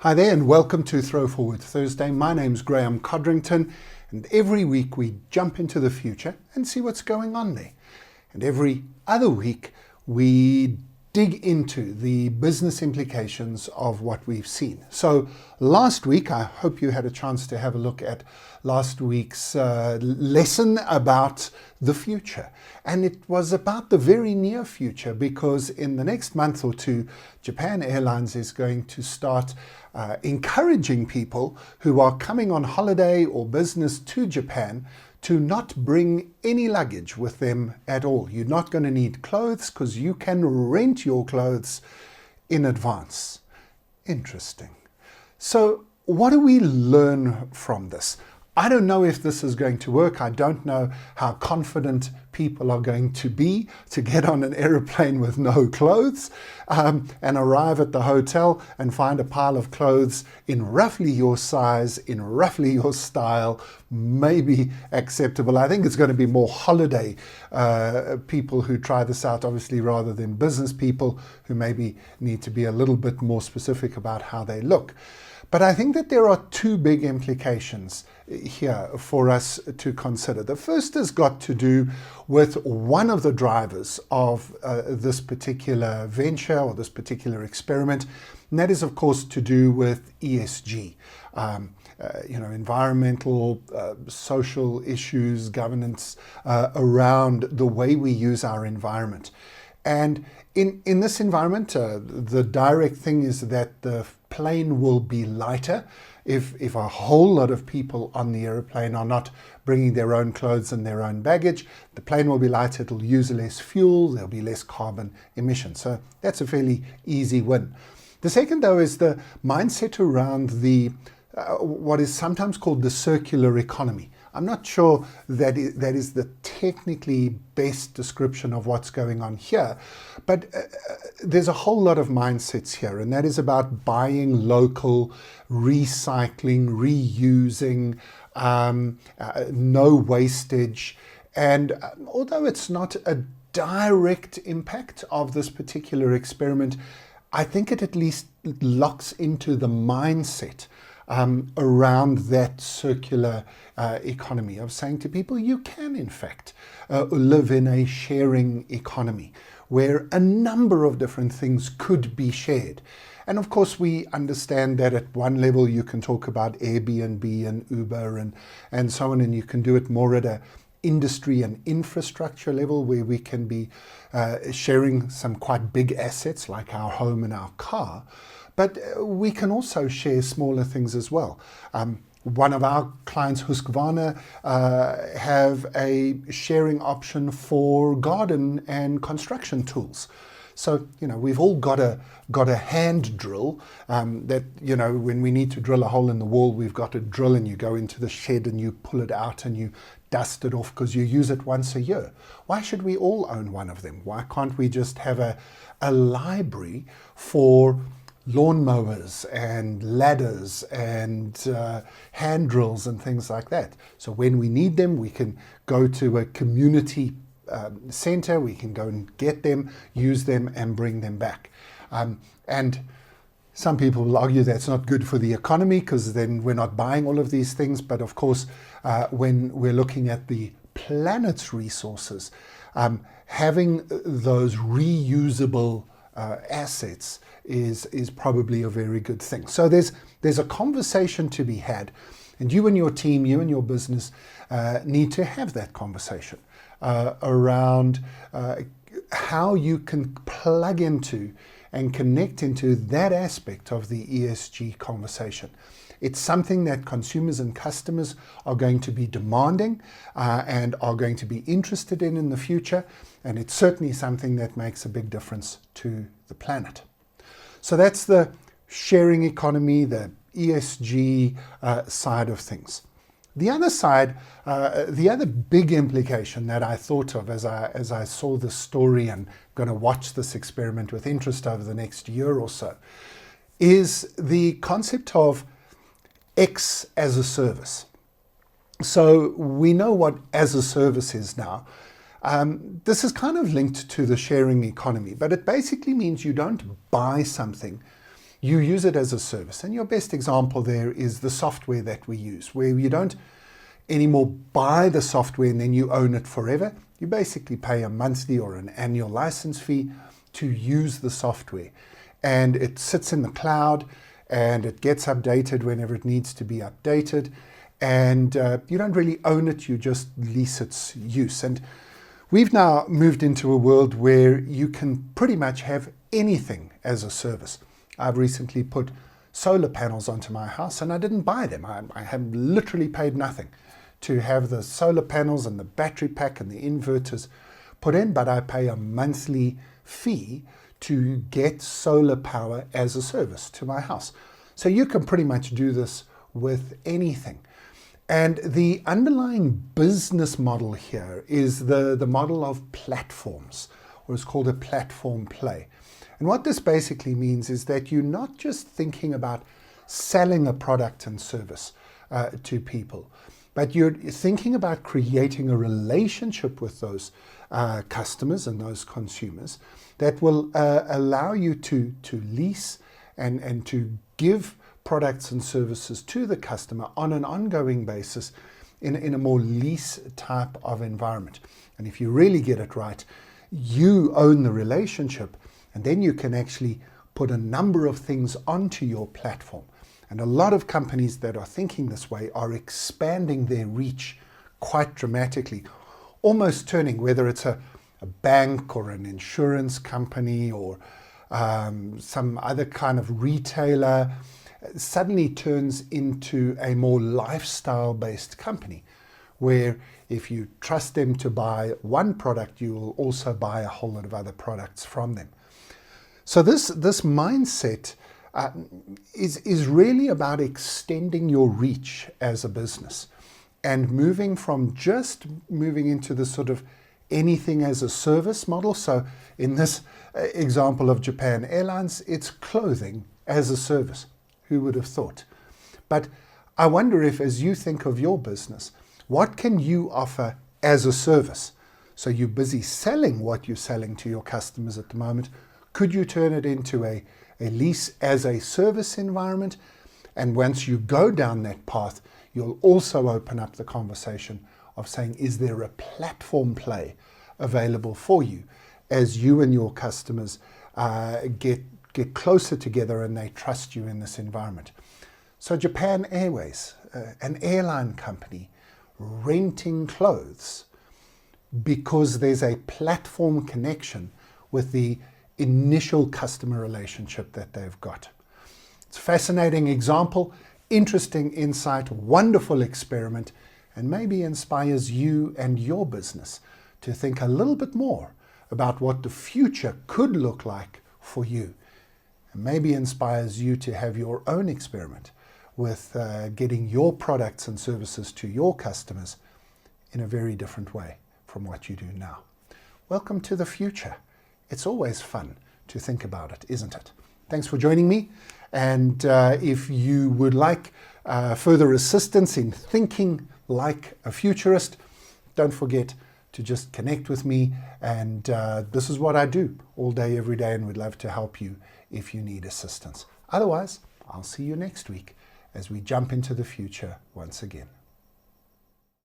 Hi there and welcome to ThrowForward Thursday. My name's Graeme Codrington, and every week we jump into the future and see what's going on there. And every other week we dig into the business implications of what we've seen. So last week, I hope you had a chance to have a look at last week's lesson about the future. And it was about the very near future, because in the next month or two, Japan Airlines is going to start encouraging people who are coming on holiday or business to Japan to not bring any luggage with them at all. You're not going to need clothes because you can rent your clothes in advance. Interesting. So what do we learn from this? I don't know if this is going to work. I don't know how confident people are going to be to get on an aeroplane with no clothes and arrive at the hotel and find a pile of clothes in roughly your size, in roughly your style, maybe acceptable. I think it's going to be more holiday people who try this out, obviously, rather than business people who maybe need to be a little bit more specific about how they look. But I think that there are two big implications here for us to consider. The first has got to do with one of the drivers of this particular venture or this particular experiment, and that is, of course, to do with ESG. Environmental, social issues, governance around the way we use our environment. And in this environment, the direct thing is that the plane will be lighter if a whole lot of people on the aeroplane are not bringing their own clothes and their own baggage. The plane will be lighter, it'll use less fuel, there'll be less carbon emissions. So that's a fairly easy win. The second, though, is the mindset around the what is sometimes called the circular economy. I'm not sure that is the technically best description of what's going on here, but there's a whole lot of mindsets here, and that is about buying local, recycling, reusing, no wastage. And although it's not a direct impact of this particular experiment, I think it at least locks into the mindset around that circular economy of saying to people, you can in fact live in a sharing economy where a number of different things could be shared. And of course, we understand that at one level you can talk about Airbnb and Uber and so on, and you can do it more at a industry and infrastructure level where we can be sharing some quite big assets like our home and our car. But we can also share smaller things as well. One of our clients, Husqvarna, have a sharing option for garden and construction tools. So, we've all got a hand drill that, when we need to drill a hole in the wall, we've got a drill and you go into the shed and you pull it out and you dust it off because you use it once a year. Why should we all own one of them? Why can't we just have a library for lawnmowers and ladders and hand drills and things like that? So when we need them, we can go to a community center, we can go and get them, use them and bring them back. And some people will argue that's not good for the economy because then we're not buying all of these things. But of course, when we're looking at the planet's resources, having those reusable assets is probably a very good thing. So there's a conversation to be had, and you and your team, you and your business need to have that conversation around how you can plug into and connect into that aspect of the ESG conversation. It's something that consumers and customers are going to be demanding and are going to be interested in the future. And it's certainly something that makes a big difference to the planet. So that's the sharing economy, the ESG side of things. The other side, the other big implication that I thought of as I saw this story and going to watch this experiment with interest over the next year or so, is the concept of X as a service. So we know what as a service is now. This is kind of linked to the sharing economy, but it basically means you don't buy something you use it as a service. And your best example there is the software that we use, where you don't anymore buy the software and then you own it forever. You basically pay a monthly or an annual license fee to use the software. And it sits in the cloud and it gets updated whenever it needs to be updated. And you don't really own it, you just lease its use. And we've now moved into a world where you can pretty much have anything as a service. I've recently put solar panels onto my house and I didn't buy them. I have literally paid nothing to have the solar panels and the battery pack and the inverters put in, but I pay a monthly fee to get solar power as a service to my house. So you can pretty much do this with anything. And the underlying business model here is the model of platforms, or it's called a platform play. And what this basically means is that you're not just thinking about selling a product and service to people, but you're thinking about creating a relationship with those customers and those consumers that will allow you to lease and to give products and services to the customer on an ongoing basis in a more lease type of environment. And if you really get it right, you own the relationship, and then you can actually put a number of things onto your platform. And a lot of companies that are thinking this way are expanding their reach quite dramatically, almost turning, whether it's a bank or an insurance company or some other kind of retailer, suddenly turns into a more lifestyle-based company, where if you trust them to buy one product, you will also buy a whole lot of other products from them. So this mindset is really about extending your reach as a business and moving into the sort of anything as a service model. So in this example of Japan Airlines, it's clothing as a service. Who would have thought? But I wonder if, as you think of your business, what can you offer as a service? So you're busy selling what you're selling to your customers at the moment. Could you turn it into a lease as a service environment? And once you go down that path, you'll also open up the conversation of saying, is there a platform play available for you as you and your customers get closer together and they trust you in this environment? So Japan Airways, an airline company, renting clothes because there's a platform connection with the initial customer relationship that they've got. It's a fascinating example, interesting insight, wonderful experiment, and maybe inspires you and your business to think a little bit more about what the future could look like for you. And maybe inspires you to have your own experiment with getting your products and services to your customers in a very different way from what you do now. Welcome to the future. It's always fun to think about it, isn't it? Thanks for joining me. And if you would like further assistance in thinking like a futurist, don't forget to just connect with me. And this is what I do all day, every day, and we'd love to help you if you need assistance. Otherwise, I'll see you next week as we jump into the future once again.